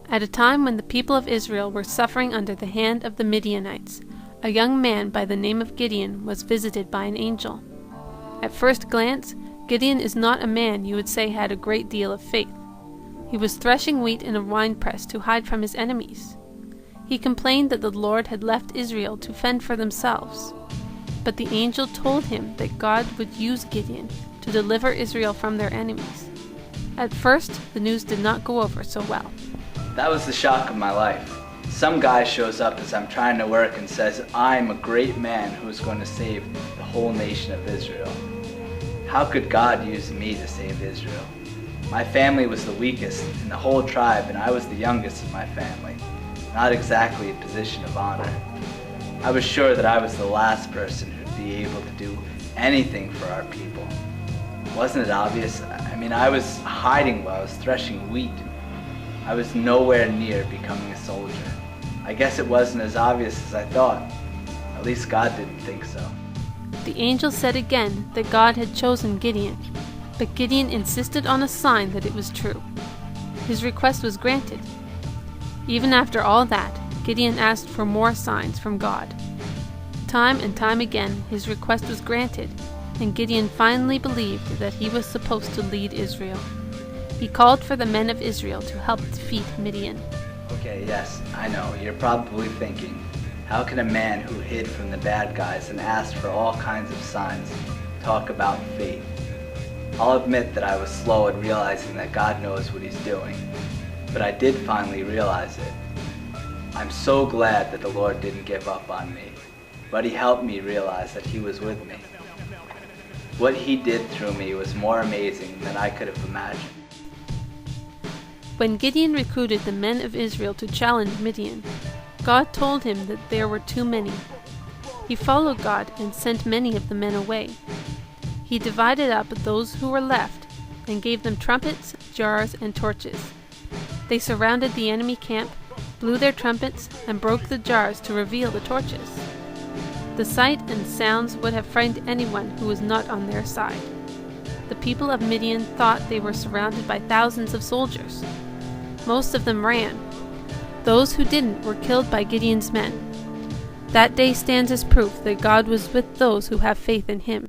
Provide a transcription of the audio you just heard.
At a time when the people of Israel were suffering under the hand of the Midianites, a young man by the name of Gideon was visited by an angel. At first glance, Gideon is not a man you would say had a great deal of faith. He was threshing wheat in a winepress to hide from his enemies. He complained that the Lord had left Israel to fend for themselves. But the angel told him that God would use Gideon to deliver Israel from their enemies. At first, the news did not go over so well. That was the shock of my life. Some guy shows up as I'm trying to work and says I'm a great man who's going to save the whole nation of Israel. How could God use me to save Israel? My family was the weakest in the whole tribe, and I was the youngest of my family. Not exactly a position of honor. I was sure that I was the last person who'd be able to do anything for our people. Wasn't it obvious? I was hiding while I was threshing wheat. I was nowhere near becoming a soldier. I guess it wasn't as obvious as I thought. At least God didn't think so. The angel said again that God had chosen Gideon, but Gideon insisted on a sign that it was true. His request was granted. Even after all that, Gideon asked for more signs from God. Time and time again, his request was granted, and Gideon finally believed that he was supposed to lead Israel. He called for the men of Israel to help defeat Midian. Okay, yes, I know. You're probably thinking, how can a man who hid from the bad guys and asked for all kinds of signs talk about faith? I'll admit that I was slow at realizing that God knows what he's doing, but I did finally realize it. I'm so glad that the Lord didn't give up on me, but he helped me realize that he was with me. What he did through me was more amazing than I could have imagined. When Gideon recruited the men of Israel to challenge Midian, God told him that there were too many. He followed God and sent many of the men away. He divided up those who were left and gave them trumpets, jars, and torches. They surrounded the enemy camp, blew their trumpets, and broke the jars to reveal the torches. The sight and sounds would have frightened anyone who was not on their side. The people of Midian thought they were surrounded by thousands of soldiers. Most of them ran. Those who didn't were killed by Gideon's men. That day stands as proof that God was with those who have faith in him.